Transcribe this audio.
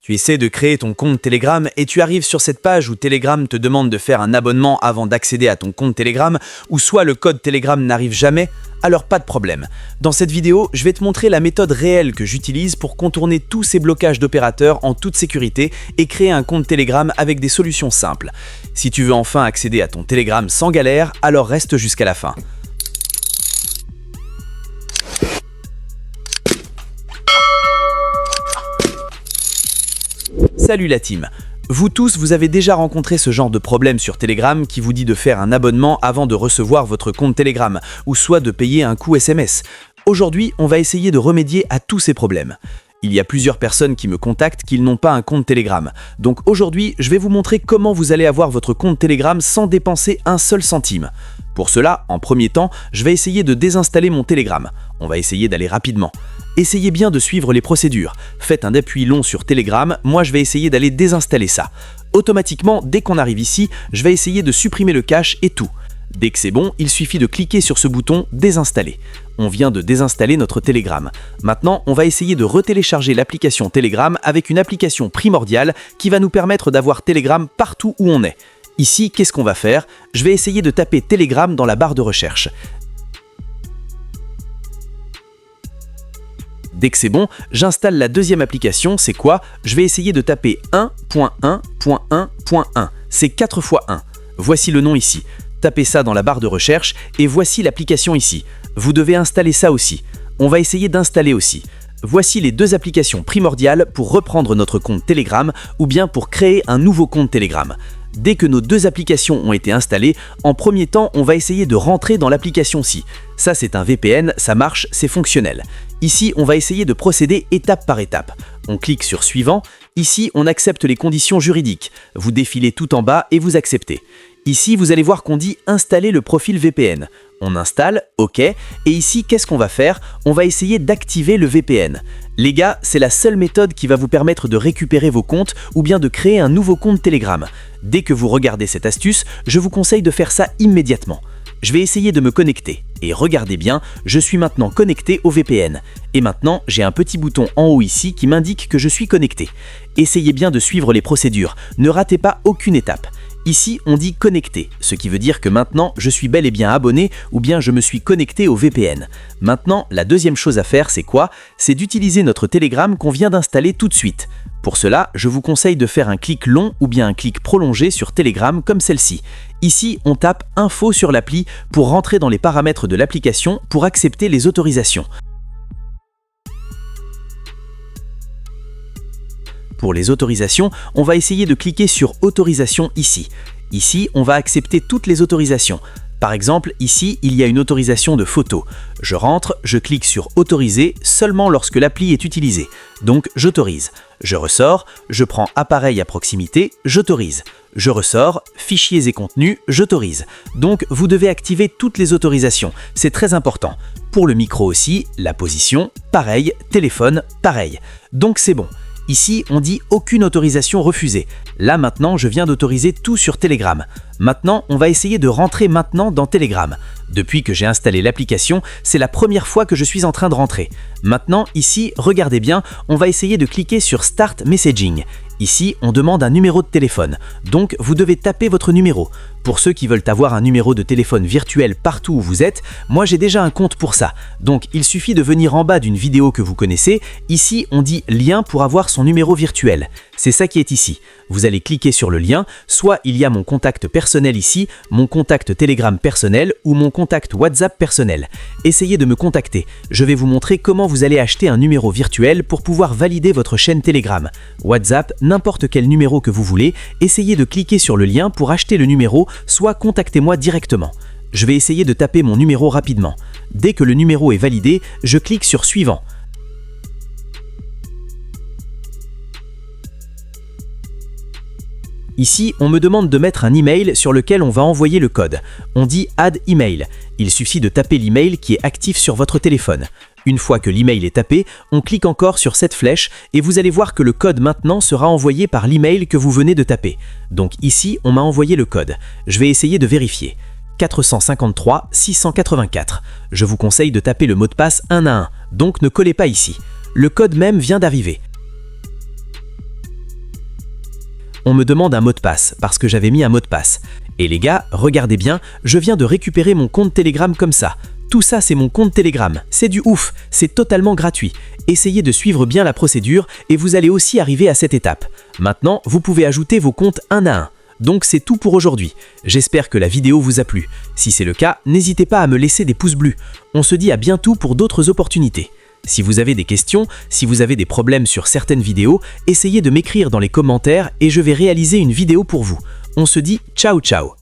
Tu essaies de créer ton compte Telegram et tu arrives sur cette page où Telegram te demande de faire un abonnement avant d'accéder à ton compte Telegram, ou soit le code Telegram n'arrive jamais, alors pas de problème. Dans cette vidéo, je vais te montrer la méthode réelle que j'utilise pour contourner tous ces blocages d'opérateurs en toute sécurité et créer un compte Telegram avec des solutions simples. Si tu veux enfin accéder à ton Telegram sans galère, alors reste jusqu'à la fin. Salut la team! Vous tous, vous avez déjà rencontré ce genre de problème sur Telegram qui vous dit de faire un abonnement avant de recevoir votre compte Telegram, ou soit de payer un coût SMS. Aujourd'hui, on va essayer de remédier à tous ces problèmes. Il y a plusieurs personnes qui me contactent qui n'ont pas un compte Telegram. Donc aujourd'hui, je vais vous montrer comment vous allez avoir votre compte Telegram sans dépenser un seul centime. Pour cela, en premier temps, je vais essayer de désinstaller mon Telegram. On va essayer d'aller rapidement. Essayez bien de suivre les procédures. Faites un appui long sur Telegram, moi je vais essayer d'aller désinstaller ça. Automatiquement, dès qu'on arrive ici, je vais essayer de supprimer le cache et tout. Dès que c'est bon, il suffit de cliquer sur ce bouton « Désinstaller ». On vient de désinstaller notre Telegram. Maintenant, on va essayer de retélécharger l'application Telegram avec une application primordiale qui va nous permettre d'avoir Telegram partout où on est. Ici, qu'est-ce qu'on va faire? Je vais essayer de taper Telegram dans la barre de recherche. Dès que c'est bon, j'installe la deuxième application, c'est quoi? Je vais essayer de taper 1.1.1.1. C'est 4 fois 1. Voici le nom ici. Tapez ça dans la barre de recherche et voici l'application ici. Vous devez installer ça aussi. On va essayer d'installer aussi. Voici les deux applications primordiales pour reprendre notre compte Telegram ou bien pour créer un nouveau compte Telegram. Dès que nos deux applications ont été installées, en premier temps, on va essayer de rentrer dans l'application-ci. Ça, c'est un VPN, ça marche, c'est fonctionnel. Ici, on va essayer de procéder étape par étape. On clique sur Suivant. Ici, on accepte les conditions juridiques. Vous défilez tout en bas et vous acceptez. Ici, vous allez voir qu'on dit « Installer le profil VPN ». On installe, OK, et ici, qu'est-ce qu'on va faire? On va essayer d'activer le VPN. Les gars, c'est la seule méthode qui va vous permettre de récupérer vos comptes ou bien de créer un nouveau compte Telegram. Dès que vous regardez cette astuce, je vous conseille de faire ça immédiatement. Je vais essayer de me connecter. Et regardez bien, je suis maintenant connecté au VPN. Et maintenant, j'ai un petit bouton en haut ici qui m'indique que je suis connecté. Essayez bien de suivre les procédures, ne ratez pas aucune étape. Ici, on dit « connecté », ce qui veut dire que maintenant, je suis bel et bien abonné ou bien je me suis connecté au VPN. Maintenant, la deuxième chose à faire, c'est quoi? C'est d'utiliser notre Telegram qu'on vient d'installer tout de suite. Pour cela, je vous conseille de faire un clic long ou bien un clic prolongé sur Telegram comme celle-ci. Ici, on tape « Info » sur l'appli pour rentrer dans les paramètres de l'application pour accepter les autorisations. Pour les autorisations, on va essayer de cliquer sur « Autorisation » ici. Ici, on va accepter toutes les autorisations. Par exemple, ici, il y a une autorisation de photo. Je rentre, je clique sur « Autoriser » seulement lorsque l'appli est utilisée. Donc, j'autorise. Je ressors, je prends « Appareil à proximité », j'autorise. Je ressors, « Fichiers et contenus », j'autorise. Donc, vous devez activer toutes les autorisations. C'est très important. Pour le micro aussi, la position, pareil, téléphone, pareil. Donc, c'est bon. Ici, on dit « Aucune autorisation refusée ». Là, maintenant, je viens d'autoriser tout sur Telegram. Maintenant, on va essayer de rentrer maintenant dans Telegram. Depuis que j'ai installé l'application, c'est la première fois que je suis en train de rentrer. Maintenant, ici, regardez bien, on va essayer de cliquer sur « Start Messaging ». Ici, on demande un numéro de téléphone. Donc, vous devez taper votre numéro. Pour ceux qui veulent avoir un numéro de téléphone virtuel partout où vous êtes, moi j'ai déjà un compte pour ça. Donc, il suffit de venir en bas d'une vidéo que vous connaissez. Ici, on dit « Lien pour avoir son numéro virtuel ». C'est ça qui est ici. Vous allez cliquer sur le lien. Soit il y a mon contact personnel ici, mon contact Telegram personnel ou mon contact WhatsApp personnel. Essayez de me contacter. Je vais vous montrer comment vous allez acheter un numéro virtuel pour pouvoir valider votre chaîne Telegram. WhatsApp, n'importe quel numéro que vous voulez, essayez de cliquer sur le lien pour acheter le numéro, soit contactez-moi directement. Je vais essayer de taper mon numéro rapidement. Dès que le numéro est validé, je clique sur Suivant. Ici, on me demande de mettre un email sur lequel on va envoyer le code. On dit « Add email ». Il suffit de taper l'email qui est actif sur votre téléphone. Une fois que l'email est tapé, on clique encore sur cette flèche et vous allez voir que le code maintenant sera envoyé par l'email que vous venez de taper. Donc ici, on m'a envoyé le code. Je vais essayer de vérifier. 453 684. Je vous conseille de taper le mot de passe un à un, donc ne collez pas ici. Le code même vient d'arriver. On me demande un mot de passe parce que j'avais mis un mot de passe. Et les gars, regardez bien, je viens de récupérer mon compte Telegram comme ça. Tout ça, c'est mon compte Telegram. C'est du ouf, c'est totalement gratuit. Essayez de suivre bien la procédure et vous allez aussi arriver à cette étape. Maintenant, vous pouvez ajouter vos comptes un à un. Donc c'est tout pour aujourd'hui. J'espère que la vidéo vous a plu. Si c'est le cas, n'hésitez pas à me laisser des pouces bleus. On se dit à bientôt pour d'autres opportunités. Si vous avez des questions, si vous avez des problèmes sur certaines vidéos, essayez de m'écrire dans les commentaires et je vais réaliser une vidéo pour vous. On se dit ciao ciao.